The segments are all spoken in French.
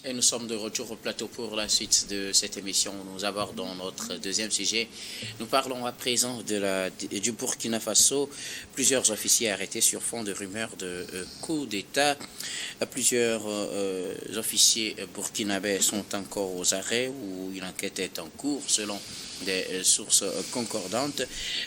Et nous sommes de retour au plateau pour la suite de cette émission. Nous abordons notre deuxième sujet. Nous parlons à présent du Burkina Faso. Plusieurs officiers arrêtés sur fond de rumeurs de coup d'État. Plusieurs officiers burkinabés sont encore aux arrêts où une enquête est en cours selon des sources concordantes.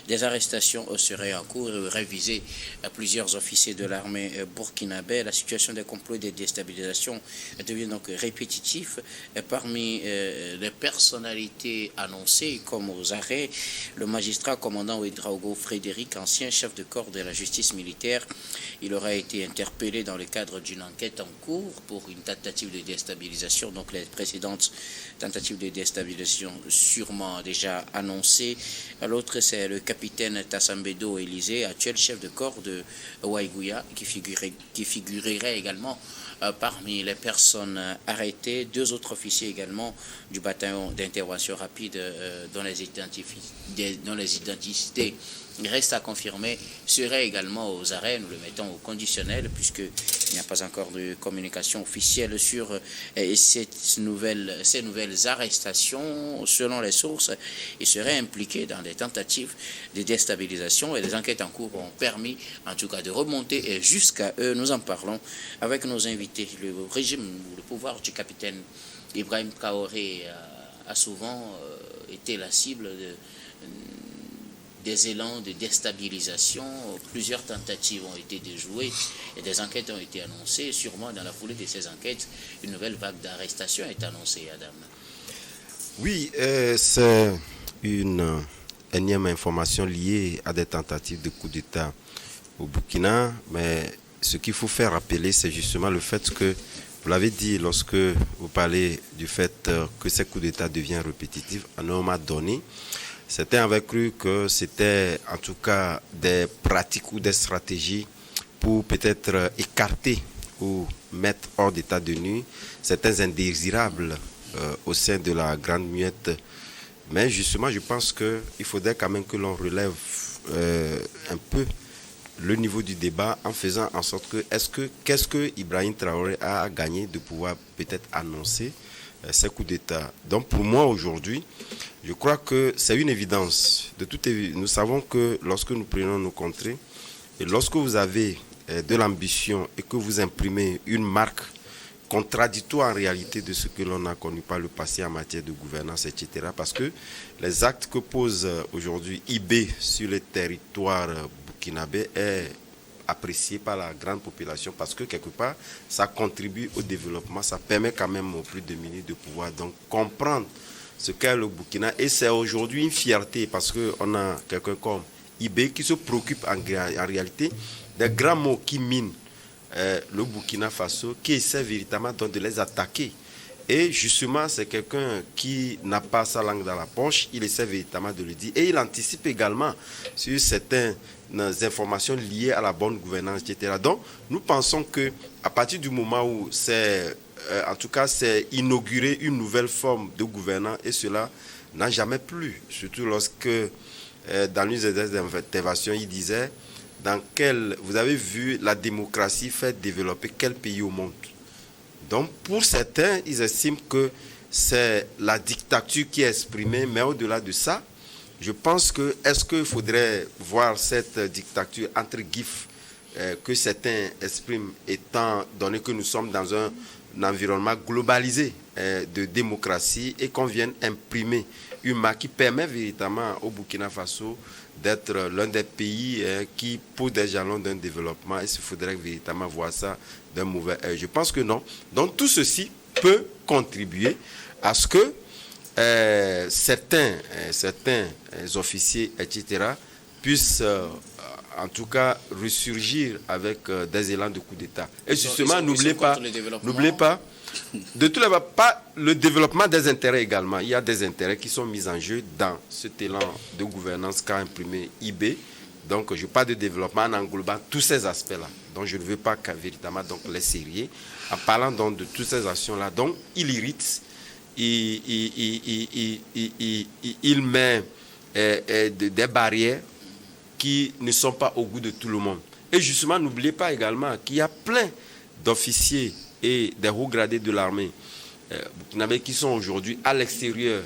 Des arrestations seraient en cours et révisées à plusieurs officiers de l'armée burkinabé. La situation des complots et des déstabilisations devient donc répétitive. Parmi les personnalités annoncées comme aux arrêts, le magistrat commandant Ouedraogo Frédéric, ancien chef de corps de la justice militaire, il aura été interpellé dans le cadre d'une enquête en cours pour une tentative de déstabilisation. Donc les précédentes tentatives de déstabilisation sûrement déjà annoncées. L'autre, c'est le capitaine Tassambedo Élysée, actuel chef de corps de Waïgouya, qui figurerait également parmi les personnes arrêtées. Deux autres officiers également du bataillon d'intervention rapide dont les identités restent à confirmer seraient également aux arrêts. Nous le mettons au conditionnel puisqu'il n'y a pas encore de communication officielle sur ces nouvelles arrestations. Selon les sources, ils seraient impliqués dans des tentatives de déstabilisation et les enquêtes en cours ont permis en tout cas de remonter jusqu'à eux. Nous en parlons avec nos invités. Le régime ou le pouvoir du capitaine Ibrahim Traoré a souvent été la cible des élans de déstabilisation. Plusieurs tentatives ont été déjouées et des enquêtes ont été annoncées. Sûrement, dans la foulée de ces enquêtes, une nouvelle vague d'arrestation est annoncée, Adam. Oui, c'est une énième information liée à des tentatives de coup d'État au Burkina. Mais ce qu'il faut faire rappeler, c'est justement le fait que, vous l'avez dit, lorsque vous parlez du fait que ces coups d'État deviennent répétitifs, à un moment donné, certains avaient cru que c'était en tout cas des pratiques ou des stratégies pour peut-être écarter ou mettre hors d'état de nuit certains indésirables au sein de la Grande Muette. Mais justement, je pense qu'il faudrait quand même que l'on relève un peu le niveau du débat en faisant en sorte que, qu'est-ce que Ibrahim Traoré a gagné de pouvoir peut-être annoncer ces coups d'État. Donc pour moi aujourd'hui, je crois que c'est une évidence. Nous savons que lorsque nous prenons nos contrées, et lorsque vous avez de l'ambition et que vous imprimez une marque contradictoire en réalité de ce que l'on a connu par le passé en matière de gouvernance, etc. Parce que les actes que pose aujourd'hui IB sur le territoire burkinabé est apprécié par la grande population parce que quelque part, ça contribue au développement, ça permet quand même aux plus démunis de pouvoir donc comprendre ce qu'est le Burkina. Et c'est aujourd'hui une fierté parce qu'on a quelqu'un comme IB qui se préoccupe en réalité des grands mots qui minent le Burkina Faso, qui essaie véritablement donc de les attaquer. Et justement, c'est quelqu'un qui n'a pas sa langue dans la poche, il essaie véritablement de le dire. Et il anticipe également sur certaines informations liées à la bonne gouvernance, etc. Donc, nous pensons qu'à partir du moment où c'est inauguré une nouvelle forme de gouvernance, et cela n'a jamais plu. Surtout lorsque, dans l'une des interventions, il disait, vous avez vu la démocratie faire développer quel pays au monde? Donc, pour certains, ils estiment que c'est la dictature qui est exprimée, mais au-delà de ça, je pense que, est-ce qu'il faudrait voir cette dictature entre guillemets que certains expriment, étant donné que nous sommes dans un environnement globalisé de démocratie et qu'on vienne imprimer une marque qui permet véritablement au Burkina Faso d'être l'un des pays qui pose des jalons d'un développement. Et il faudrait véritablement voir ça d'un mauvais œil. Je pense que non. Donc tout ceci peut contribuer à ce que certains officiers, etc., puissent en tout cas ressurgir avec des élans de coup d'État. Et justement, n'oubliez pas, de tous les pas le développement des intérêts également. Il y a des intérêts qui sont mis en jeu dans cet élan de gouvernance qu'a imprimé IB. Donc, je parle de développement en englobant tous ces aspects-là. Donc, je ne veux pas véritablement donc les sérier. En parlant donc de toutes ces actions-là, donc, il irrite, il met des barrières qui ne sont pas au goût de tout le monde. Et justement, n'oubliez pas également qu'il y a plein d'officiers et des hauts gradés de l'armée burkinabés qui sont aujourd'hui à l'extérieur.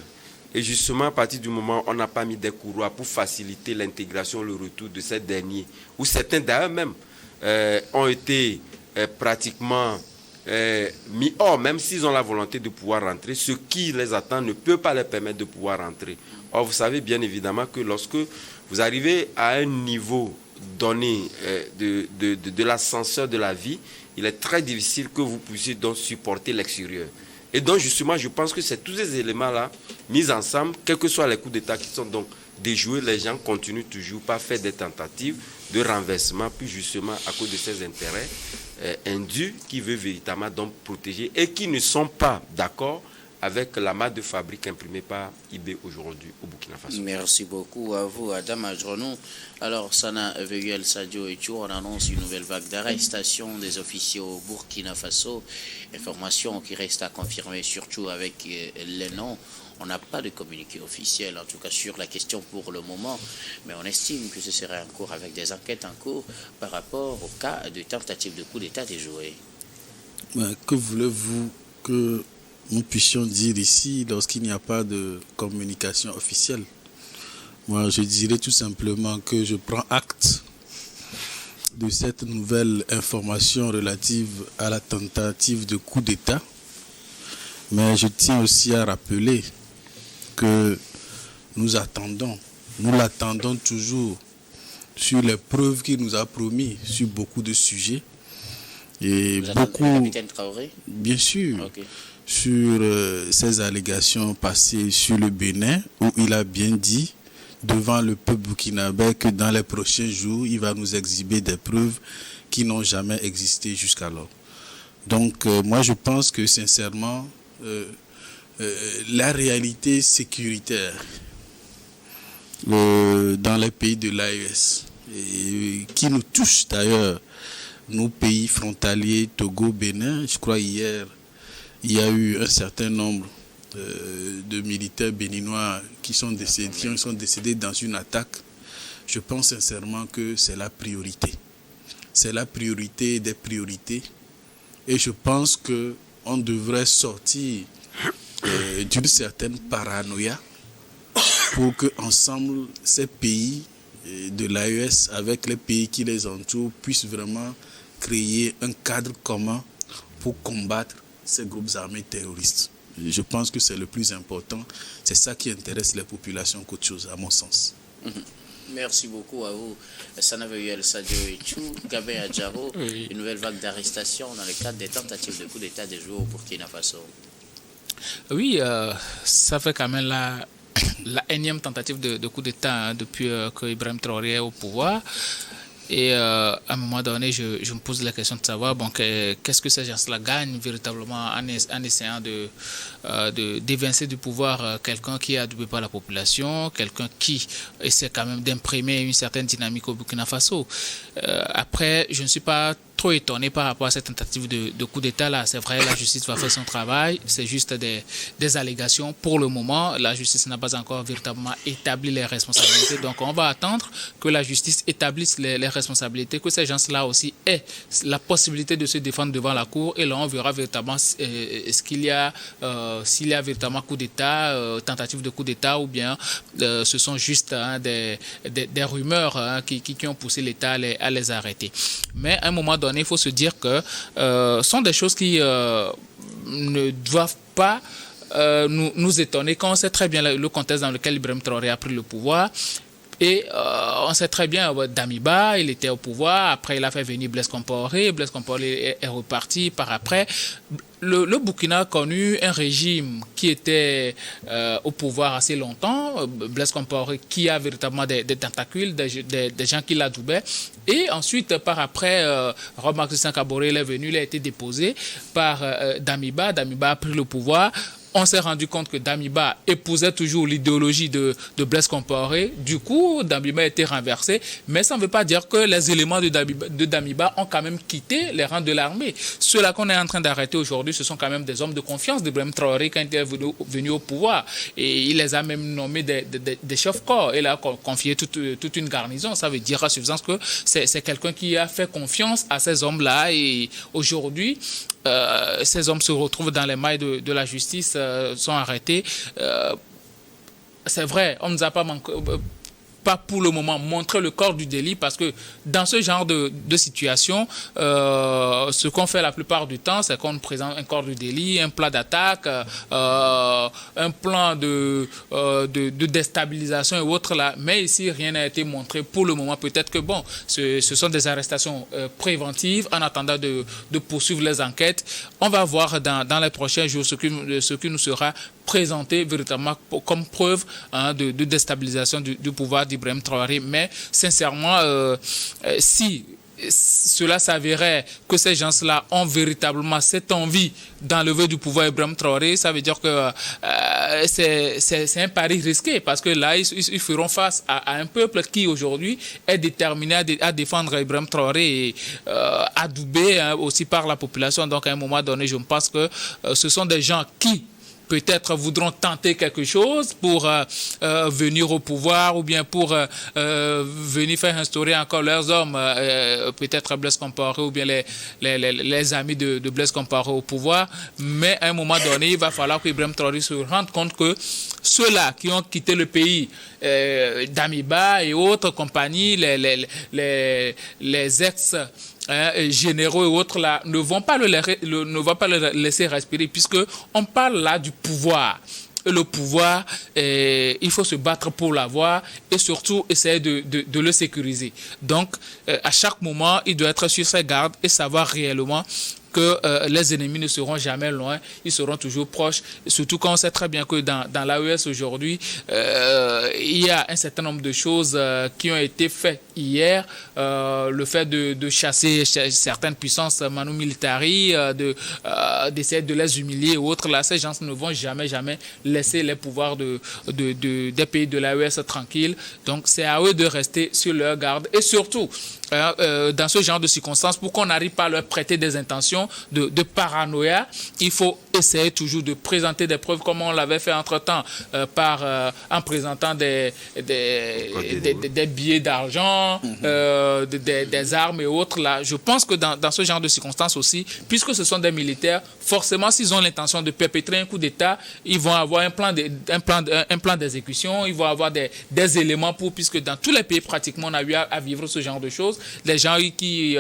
Et justement, à partir du moment où on n'a pas mis des couloirs pour faciliter l'intégration, le retour de ces derniers, où certains d'ailleurs même ont été pratiquement mis hors, même s'ils ont la volonté de pouvoir rentrer, ce qui les attend ne peut pas les permettre de pouvoir rentrer. Or, vous savez bien évidemment que lorsque vous arrivez à un niveau donné de l'ascenseur de la vie, il est très difficile que vous puissiez donc supporter l'extérieur. Et donc, justement, je pense que c'est tous ces éléments-là, mis ensemble, quels que soient les coups d'État qui sont donc déjoués, les gens continuent toujours par faire des tentatives de renversement, puis justement, à cause de ces intérêts indus qui veulent véritablement donc protéger et qui ne sont pas d'accord avec la marque de fabrique imprimée par eBay aujourd'hui au Burkina Faso. Merci beaucoup à vous, Adam Adjonou. Alors, Sana Veuguel Sadio et on annonce une nouvelle vague d'arrestation des officiers au Burkina Faso. Information qui reste à confirmer, surtout avec les noms. On n'a pas de communiqué officiel, en tout cas sur la question pour le moment, mais on estime que ce serait en cours avec des enquêtes en cours par rapport au cas de tentative de coup d'État déjoué. Que voulez-vous que nous puissions dire ici lorsqu'il n'y a pas de communication officielle? Moi, je dirais tout simplement que je prends acte de cette nouvelle information relative à la tentative de coup d'État. Mais je tiens aussi à rappeler que nous l'attendons toujours sur les preuves qu'il nous a promis sur beaucoup de sujets. Et vous beaucoup, le capitaine Traoré? Bien sûr, Okay. Sur ces allégations passées sur le Bénin, où il a bien dit devant le peuple burkinabé que dans les prochains jours, il va nous exhiber des preuves qui n'ont jamais existé jusqu'alors. Donc, moi, je pense que sincèrement, la réalité sécuritaire dans les pays de l'AES, qui nous touche d'ailleurs, nos pays frontaliers, Togo, Bénin, je crois hier, il y a eu un certain nombre de militaires béninois qui sont décédés dans une attaque. Je pense sincèrement que c'est la priorité. C'est la priorité des priorités. Et je pense qu'on devrait sortir d'une certaine paranoïa pour que ensemble ces pays de l'AES avec les pays qui les entourent puissent vraiment créer un cadre commun pour combattre ces groupes armés terroristes. Je pense que c'est le plus important. C'est ça qui intéresse les populations qu'autre chose, à mon sens. Merci beaucoup à vous, Sanaveuel Sadio Etchou, Gabin Adjaro. Oui. Une nouvelle vague d'arrestations dans le cadre des tentatives de coup d'État des joueurs au Burkina Faso. Oui, ça fait quand même la énième tentative de coup d'État depuis que Ibrahim Traoré est au pouvoir. Et à un moment donné, je me pose la question de savoir qu'est-ce que ces gens-là gagnent véritablement en essayant d'évincer du pouvoir quelqu'un qui est adoubé par la population, quelqu'un qui essaie quand même d'imprimer une certaine dynamique au Burkina Faso. Après, je ne suis pas trop étonné par rapport à cette tentative de coup d'État là. C'est vrai, la justice va faire son travail, c'est juste des allégations. Pour le moment, la justice n'a pas encore véritablement établi les responsabilités. Donc on va attendre que la justice établisse les responsabilités, que ces gens-là aussi aient la possibilité de se défendre devant la cour, et là on verra véritablement ce qu'il y a, s'il y a véritablement coup d'État, tentative de coup d'État, ou bien ce sont juste des rumeurs qui ont poussé l'État à les arrêter. Mais à un moment donné, il faut se dire que sont des choses qui ne doivent pas nous étonner quand on sait très bien le contexte dans lequel Ibrahim Traoré a pris le pouvoir. Et on sait très bien, Damiba, il était au pouvoir, après il a fait venir Blaise Compaoré est reparti par après. Le Burkina a connu un régime qui était au pouvoir assez longtemps, Blaise Compaoré qui a véritablement des tentacules, des gens qui l'adoubaient. Et ensuite, par après, Roch-Marc Christian Kaboré est venu, il a été déposé par Damiba. Damiba a pris le pouvoir. on s'est rendu compte que Damiba épousait toujours l'idéologie de Blaise Compaoré. Du coup, Damiba a été renversé. Mais ça ne veut pas dire que les éléments de Damiba ont quand même quitté les rangs de l'armée. Ceux-là qu'on est en train d'arrêter aujourd'hui, ce sont quand même des hommes de confiance d'Ibrahim Traoré quand il est venu au pouvoir. Et il les a même nommés des chefs-corps. Il a confié toute une garnison. Ça veut dire à suffisance que c'est quelqu'un qui a fait confiance à ces hommes-là. Et aujourd'hui, ces hommes se retrouvent dans les mailles de la justice, sont arrêtés. C'est vrai, on ne nous a pas pour le moment montré le corps du délit, parce que dans ce genre de situation, ce qu'on fait la plupart du temps, c'est qu'on présente un corps du délit, un plan d'attaque, un plan de déstabilisation et autres là. Mais ici, rien n'a été montré pour le moment. Peut-être que bon, ce sont des arrestations préventives en attendant de poursuivre les enquêtes. On va voir dans les prochains jours ce qui nous sera présenté véritablement comme preuve de déstabilisation du pouvoir d'Ibrahim Traoré. Mais sincèrement, si cela s'avérait que ces gens-là ont véritablement cette envie d'enlever du pouvoir Ibrahim Traoré, ça veut dire que c'est un pari risqué, parce que là, ils feront face à un peuple qui aujourd'hui est déterminé à défendre Ibrahim Traoré et adoubé aussi par la population. Donc à un moment donné, je pense que ce sont des gens qui peut-être voudront tenter quelque chose pour venir au pouvoir, ou bien pour venir faire instaurer encore leurs hommes, peut-être Blaise Compaoré ou bien les amis de Blaise Compaoré au pouvoir. Mais à un moment donné, il va falloir qu'Ibrahim Traoré se rende compte que ceux-là qui ont quitté le pays, Damiba et autres compagnies, les ex généraux et autres là, ne vont pas le laisser respirer, puisque on parle là du pouvoir. Et le pouvoir, il faut se battre pour l'avoir et surtout essayer de le sécuriser. Donc, à chaque moment, il doit être sur ses gardes et savoir réellement que les ennemis ne seront jamais loin, ils seront toujours proches. Et surtout quand on sait très bien que dans l'AES aujourd'hui, il y a un certain nombre de choses qui ont été faites hier. Le fait de chasser certaines puissances manu militari, d'essayer de les humilier et autres. Là, ces gens ne vont jamais laisser les pouvoirs des pays de l'AES tranquilles. Donc, c'est à eux de rester sur leur garde. Et surtout, dans ce genre de circonstances, pour qu'on n'arrive pas à leur prêter des intentions de paranoïa, il faut essayer toujours de présenter des preuves, comme on l'avait fait entre-temps, en présentant des billets d'argent, des armes et autres. Là, je pense que dans ce genre de circonstances aussi, puisque ce sont des militaires, forcément, s'ils ont l'intention de perpétrer un coup d'État, ils vont avoir un plan d'exécution, ils vont avoir des éléments puisque dans tous les pays, pratiquement, on a eu à vivre ce genre de choses. Les gens qui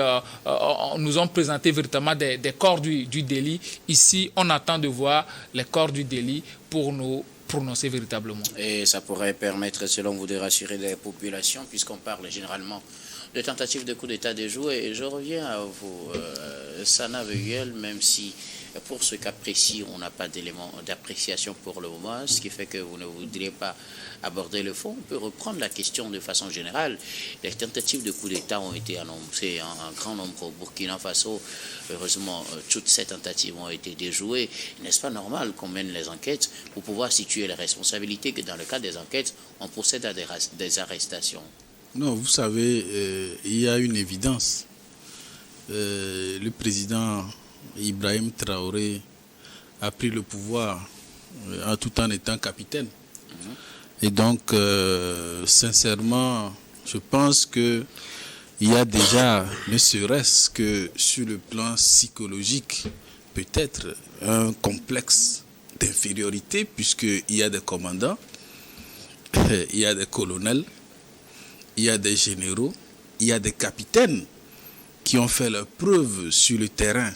nous ont présenté véritablement des corps du délit. Ici, on attend de voir les corps du délit pour nous prononcer véritablement. Et ça pourrait permettre, selon vous, de rassurer les populations, puisqu'on parle généralement de tentatives de coup d'État déjouées. Et je reviens à vous, Sana Veguel, même si pour ce cas précis, on n'a pas d'éléments d'appréciation pour le moment, ce qui fait que vous ne voudriez pas aborder le fond. On peut reprendre la question de façon générale. Les tentatives de coup d'État ont été annoncées en grand nombre au Burkina Faso. Heureusement, toutes ces tentatives ont été déjouées. N'est-ce pas normal qu'on mène les enquêtes pour pouvoir situer les responsabilités, que dans le cas des enquêtes, on procède à des arrestations? Non, vous savez, il y a une évidence. Le président Ibrahim Traoré a pris le pouvoir tout en étant capitaine. Et donc, sincèrement, je pense qu'il y a déjà, ne serait-ce que sur le plan psychologique, peut-être un complexe d'infériorité, puisqu'il y a des commandants, il y a des colonels, il y a des généraux, il y a des capitaines qui ont fait leur preuve sur le terrain.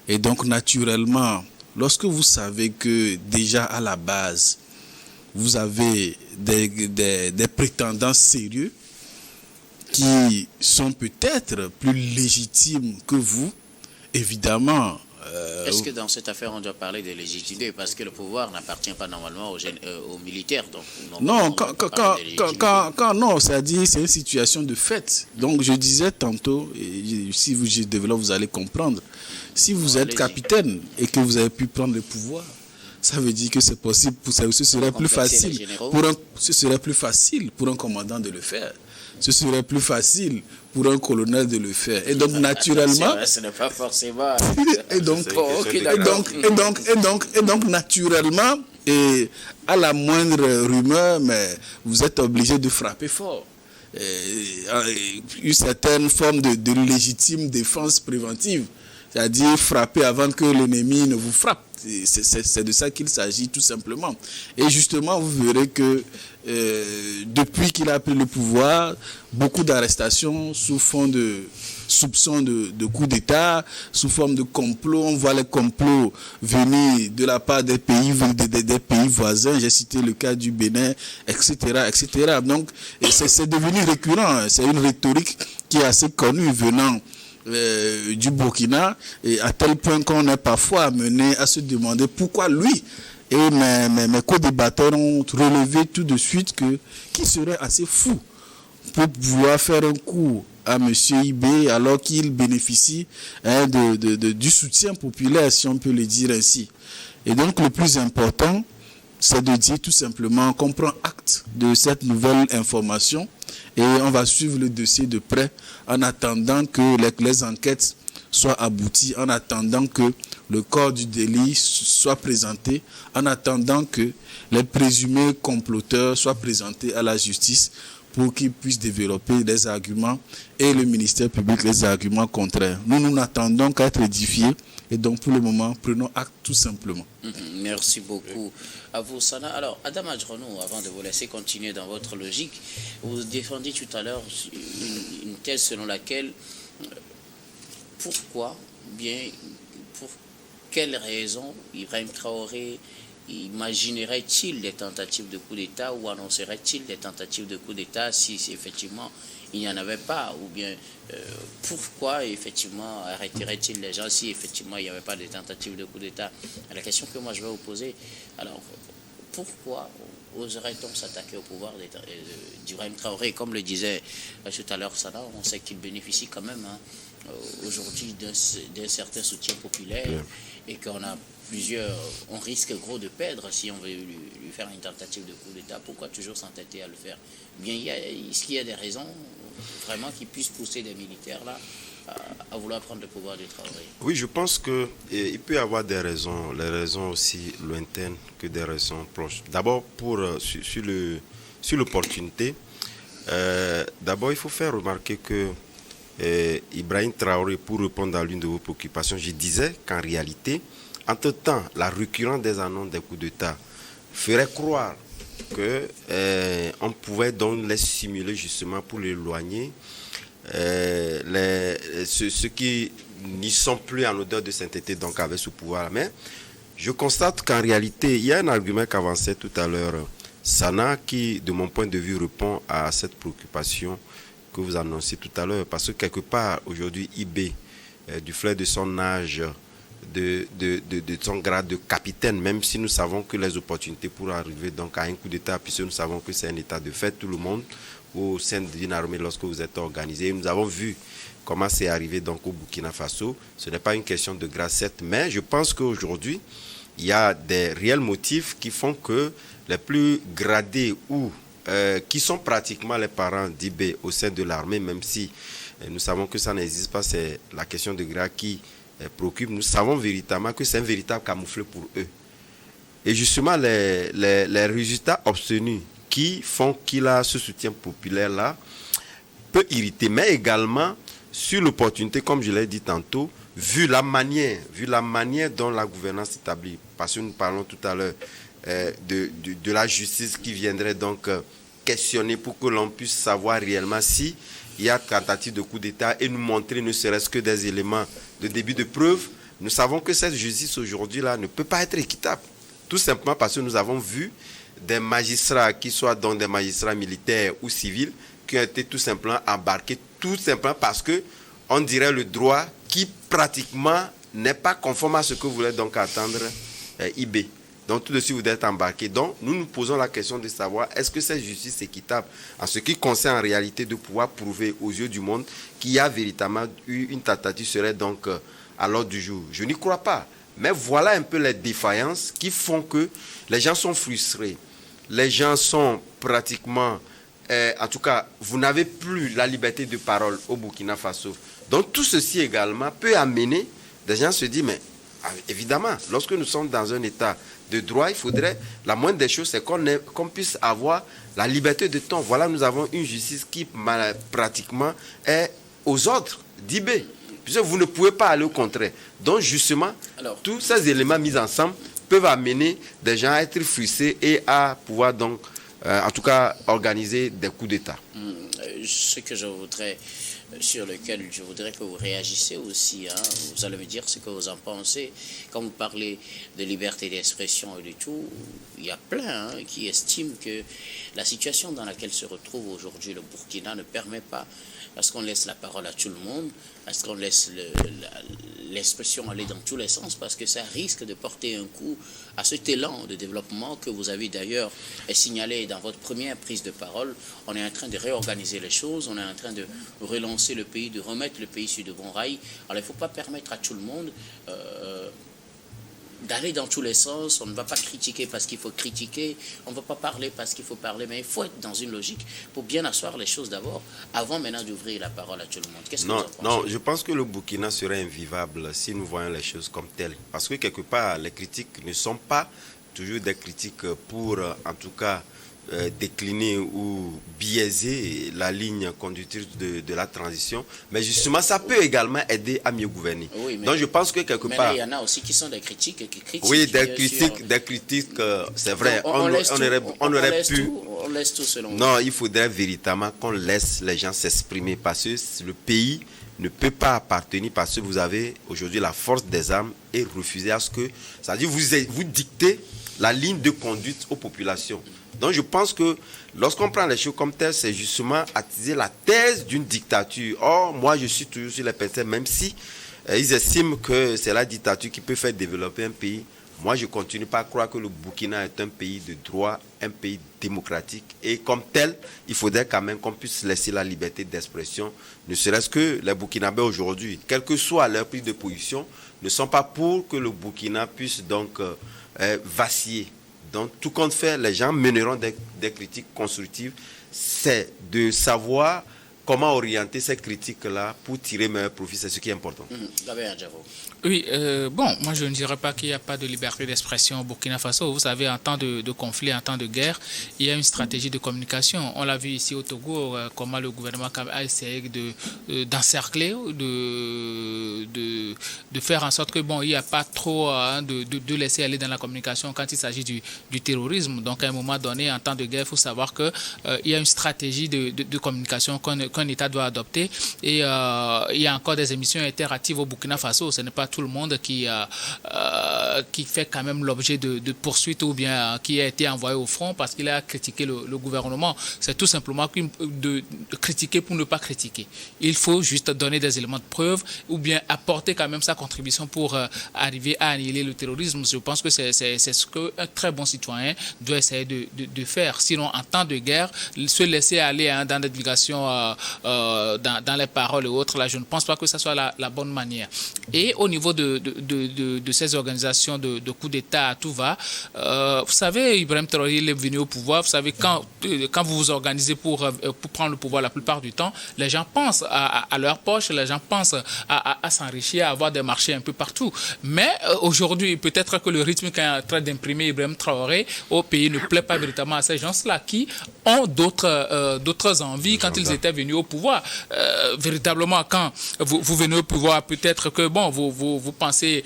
Et donc, naturellement, lorsque vous savez que déjà à la base, vous avez des prétendants sérieux qui sont peut-être plus légitimes que vous, évidemment. Est-ce que dans cette affaire, on doit parler de légitimité? Parce que le pouvoir n'appartient pas normalement aux militaires. Donc, non, non, c'est-à-dire c'est une situation de fait. Donc, je disais tantôt, et si je développe, vous allez comprendre. Si vous êtes capitaine et que vous avez pu prendre le pouvoir, ça veut dire que c'est possible, ce serait plus facile pour un commandant de le faire. Ce serait plus facile pour un colonel de le faire. Et donc, naturellement... ce n'est pas forcément... et donc, naturellement, et à la moindre rumeur, mais vous êtes obligé de frapper fort. Une certaine forme de légitime défense préventive, c'est-à-dire frapper avant que l'ennemi ne vous frappe. C'est de ça qu'il s'agit tout simplement. Et justement, vous verrez que depuis qu'il a pris le pouvoir, beaucoup d'arrestations sous fond de soupçons de coup d'État, sous forme de complot. On voit les complots venir de la part des pays voisins. J'ai cité le cas du Bénin, etc., etc. Donc, c'est devenu récurrent. C'est une rhétorique qui est assez connue venant du Burkina, et à tel point qu'on est parfois amené à se demander pourquoi lui. Et mes co-débatteurs ont relevé tout de suite qu'il serait assez fou pour pouvoir faire un coup à M. Ibé alors qu'il bénéficie du soutien populaire, si on peut le dire ainsi. Et donc le plus important, c'est de dire tout simplement qu'on prend acte de cette nouvelle information et on va suivre le dossier de près en attendant que les enquêtes soient abouties, en attendant que le corps du délit soit présenté, en attendant que les présumés comploteurs soient présentés à la justice pour qu'ils puissent développer des arguments et le ministère public les arguments contraires. Nous n'attendons qu'à être édifiés et donc pour le moment, prenons acte tout simplement. Merci beaucoup à vous, Sana. Alors, Adam Adjrono, avant de vous laisser continuer dans votre logique, vous défendiez tout à l'heure une thèse selon laquelle pour quelle raison Ibrahim Traoré imaginerait-il des tentatives de coup d'État ou annoncerait-il des tentatives de coup d'État si effectivement il n'y en avait pas, ou bien pourquoi effectivement arrêterait-il les gens si effectivement il n'y avait pas de tentatives de coup d'État? La question que moi je vais vous poser, alors pourquoi oserait-on s'attaquer au pouvoir d'Ibrahim Traoré? Comme le disait tout à l'heure Sana, on sait qu'il bénéficie quand même aujourd'hui d'un certain soutien populaire et qu'on a on risque gros de perdre si on veut lui faire une tentative de coup d'État. Pourquoi toujours s'entêter à le faire? Bien, est-ce qu'il y a des raisons vraiment qui puissent pousser des militaires là à vouloir prendre le pouvoir du Traoré? Oui, je pense qu'il peut y avoir des raisons, les raisons aussi lointaines que des raisons proches. D'abord, sur l'opportunité, d'abord il faut faire remarquer que Ibrahim Traoré, pour répondre à l'une de vos préoccupations, je disais qu'en réalité, entre-temps, la récurrence des annonces des coups d'État ferait croire qu'on pouvait donc les simuler justement pour l'éloigner. Ceux qui n'y sont plus en odeur de sainteté, donc avec ce pouvoir. Mais je constate qu'en réalité, il y a un argument qu'avançait tout à l'heure Sana qui, de mon point de vue, répond à cette préoccupation que vous annoncez tout à l'heure. Parce que quelque part, aujourd'hui, IB, du fait de son âge, de son grade de capitaine, même si nous savons que les opportunités pour arriver donc à un coup d'État, puisque nous savons que c'est un État de fait, tout le monde, au sein d'une armée lorsque vous êtes organisé. Nous avons vu comment c'est arrivé donc au Burkina Faso. Ce n'est pas une question de grâce, certes, mais je pense qu'aujourd'hui, il y a des réels motifs qui font que les plus gradés ou qui sont pratiquement les parents d'IB au sein de l'armée, même si nous savons que ça n'existe pas, c'est la question de grade qui préoccupe. Nous savons véritablement que c'est un véritable camouflet pour eux. Et justement, les résultats obtenus qui font qu'il a ce soutien populaire-là peut irriter, mais également sur l'opportunité, comme je l'ai dit tantôt, vu la manière dont la gouvernance est établie, parce que nous parlons tout à l'heure de la justice qui viendrait donc questionner pour que l'on puisse savoir réellement si il y a tentative de coup d'État et nous montrer ne serait-ce que des éléments de début de preuve. Nous savons que cette justice aujourd'hui-là ne peut pas être équitable, tout simplement parce que nous avons vu des magistrats qui soient donc des magistrats militaires ou civils qui ont été tout simplement embarqués, tout simplement parce que on dirait le droit qui pratiquement n'est pas conforme à ce que voulait donc attendre IB. Donc tout de suite vous êtes embarqué. Donc nous nous posons la question de savoir est-ce que cette justice est équitable en ce qui concerne en réalité de pouvoir prouver aux yeux du monde qu'il y a véritablement eu une tentative serait donc à l'ordre du jour. Je n'y crois pas. Mais voilà un peu les défaillances qui font que les gens sont frustrés. Les gens sont pratiquement... en tout cas, vous n'avez plus la liberté de parole au Burkina Faso. Donc tout ceci également peut amener des gens à se dire, mais évidemment, lorsque nous sommes dans un état de droit, il faudrait, la moindre des choses, c'est qu'on puisse avoir la liberté de ton. Voilà, nous avons une justice qui pratiquement est aux ordres d'IB. Puisque vous ne pouvez pas aller au contraire. Donc justement, tous ces éléments mis ensemble peuvent amener des gens à être frustrés et à pouvoir donc, en tout cas, organiser des coups d'État. Ce que je voudrais, sur lequel je voudrais que vous réagissiez aussi, hein, vous allez me dire ce que vous en pensez. Quand vous parlez de liberté d'expression et de tout, il y a plein qui estiment que la situation dans laquelle se retrouve aujourd'hui le Burkina ne permet pas, parce qu'on laisse la parole à tout le monde, parce qu'on laisse l'expression aller dans tous les sens, parce que ça risque de porter un coup à cet élan de développement que vous avez d'ailleurs signalé dans votre première prise de parole. On est en train de réorganiser les choses, on est en train de relancer le pays, de remettre le pays sur de bons rails. Alors il ne faut pas permettre à tout le monde d'aller dans tous les sens. On ne va pas critiquer parce qu'il faut critiquer, on ne va pas parler parce qu'il faut parler, mais il faut être dans une logique pour bien asseoir les choses d'abord, avant maintenant d'ouvrir la parole à tout le monde. Qu'est-ce que vous en pensez? Non, je pense que le Burkina serait invivable si nous voyons les choses comme telles. Parce que quelque part, les critiques ne sont pas toujours des critiques pour, en tout cas, décliner ou biaiser la ligne conductrice de la transition, mais justement ça peut également aider à mieux gouverner. Oui, donc je pense que quelque part... Mais il y en a aussi qui sont des critiques et qui critiquent. Oui, des critiques, c'est vrai. On laisse pu... tout, on laisse tout selon Non, vous. il faudrait véritablement qu'on laisse les gens s'exprimer parce que le pays ne peut pas appartenir, parce que vous avez aujourd'hui la force des armes et refuser à ce que... C'est-à-dire vous dictez la ligne de conduite aux populations. Donc je pense que lorsqu'on prend les choses comme telles, c'est justement attiser la thèse d'une dictature. Or, moi je suis toujours sur les personnes, même si ils estiment que c'est la dictature qui peut faire développer un pays. Moi je continue pas à croire que le Burkina est un pays de droit, un pays démocratique. Et comme tel, il faudrait quand même qu'on puisse laisser la liberté d'expression. Ne serait-ce que les Burkinabés aujourd'hui, quelle que soit leur prise de position, ne sont pas pour que le Burkina puisse donc vaciller. Donc, tout compte fait, les gens mèneront des critiques constructives. C'est de savoir comment orienter ces critiques-là pour tirer meilleur profit. C'est ce qui est important. Oui, moi je ne dirais pas qu'il n'y a pas de liberté d'expression au Burkina Faso. Vous savez, en temps de conflit, en temps de guerre, il y a une stratégie de communication. On l'a vu ici au Togo, comment le gouvernement a essayé d'encercler, de faire en sorte que il n'y a pas trop de laisser aller dans la communication quand il s'agit du terrorisme. Donc à un moment donné, en temps de guerre, il faut savoir qu'il y a une stratégie de communication qu'un État doit adopter. Et il y a encore des émissions interactives au Burkina Faso. Ce n'est pas tout le monde qui fait quand même l'objet de poursuites ou bien qui a été envoyé au front parce qu'il a critiqué le gouvernement. C'est tout simplement de critiquer pour ne pas critiquer. Il faut juste donner des éléments de preuve ou bien apporter quand même sa contribution pour arriver à annihiler le terrorisme. Je pense que c'est ce qu'un très bon citoyen doit essayer de faire. Sinon, en temps de guerre, se laisser aller dans des divulgations, dans les paroles et autres, là, je ne pense pas que ce soit la bonne manière. Et au niveau de ces organisations de coups d'État à tout va, vous savez, Ibrahim Traoré est venu au pouvoir. Vous savez, quand vous vous organisez pour prendre le pouvoir, la plupart du temps, les gens pensent à leur poche, les gens pensent à s'enrichir, à avoir des marchés un peu partout. Mais aujourd'hui, peut-être que le rythme qu'est en train d'imprimer Ibrahim Traoré au pays ne plaît pas véritablement à ces gens-là qui ont d'autres envies quand ils étaient venus au pouvoir. Véritablement, quand vous venez au pouvoir, peut-être que vous pensez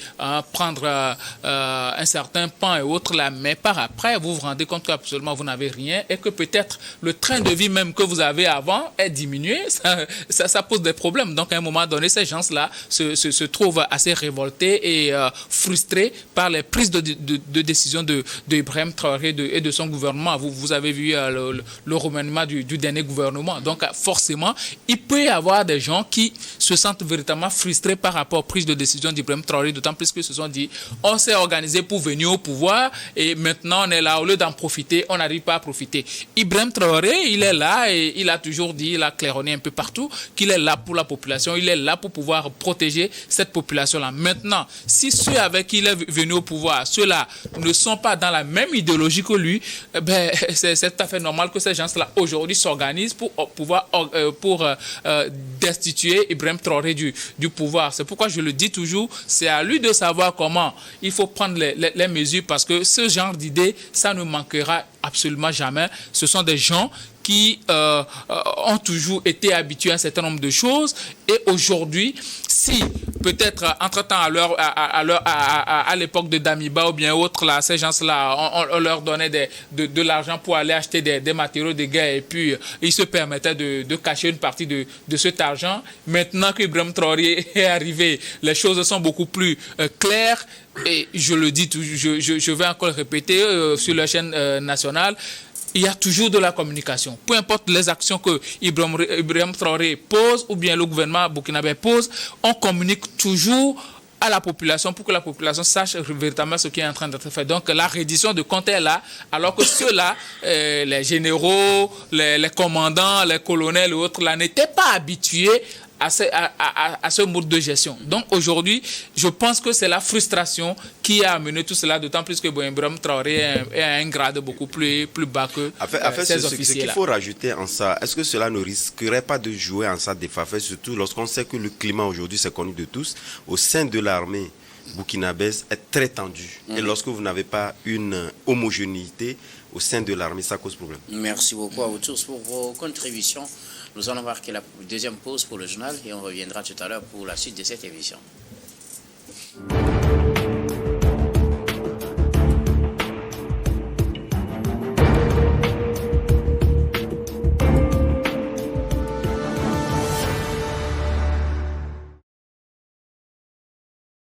prendre un certain pan et autres là, mais par après, vous vous rendez compte qu'absolument vous n'avez rien et que peut-être le train de vie même que vous avez avant est diminué. Ça pose des problèmes. Donc, à un moment donné, ces gens-là se trouvent assez révoltés et frustrés par les prises de décision de Ibrahim Traoré et de son gouvernement. Vous avez vu le remaniement du dernier gouvernement. Donc, forcément, il peut y avoir des gens qui se sentent véritablement frustrés par rapport aux prises de décision d'Ibrahim Traoré, d'autant plus qu'ils se sont dit, on s'est organisé pour venir au pouvoir et maintenant on est là, au lieu d'en profiter, on n'arrive pas à profiter. Ibrahim Traoré, il est là et il a toujours dit, il a claironné un peu partout, qu'il est là pour la population, il est là pour pouvoir protéger cette population-là. Maintenant, si ceux avec qui il est venu au pouvoir, ceux-là ne sont pas dans la même idéologie que lui, c'est tout à fait normal que ces gens-là aujourd'hui s'organisent pour pouvoir destituer Ibrahim Traoré du pouvoir. C'est pourquoi je le dis toujours, c'est à lui de savoir comment il faut prendre les mesures, parce que ce genre d'idées, ça ne manquera absolument jamais. Ce sont des gens qui ont toujours été habitués à un certain nombre de choses, et aujourd'hui, si peut-être entre-temps à l'époque de Damiba ou bien autre, là, ces gens-là, on leur donnait de l'argent pour aller acheter des matériaux de guerre, et puis ils se permettaient de cacher une partie de cet argent. Maintenant qu'Ibrahim Traoré est arrivé, les choses sont beaucoup plus claires, et je le dis, je vais encore le répéter sur la chaîne nationale. Il y a toujours de la communication. Peu importe les actions que Ibrahim Traoré pose ou bien le gouvernement burkinabé pose, on communique toujours à la population pour que la population sache véritablement ce qui est en train d'être fait. Donc la reddition de comptes est là, alors que ceux-là, les généraux, les commandants, les colonels et autres, là, n'étaient pas habitués à ce mode de gestion. Donc aujourd'hui, je pense que c'est la frustration qui a amené tout cela, d'autant plus que Ibrahim Traoré est à un grade beaucoup plus bas que ces officiers-là. Ce qu'il faut rajouter en ça, est-ce que cela ne risquerait pas de jouer en sa défaveur, surtout lorsqu'on sait que le climat aujourd'hui, c'est connu de tous, au sein de l'armée burkinabèse est très tendu. Et lorsque vous n'avez pas une homogénéité au sein de l'armée, ça cause problème. Merci beaucoup à vous tous pour vos contributions. Nous allons marquer la deuxième pause pour le journal et on reviendra tout à l'heure pour la suite de cette émission.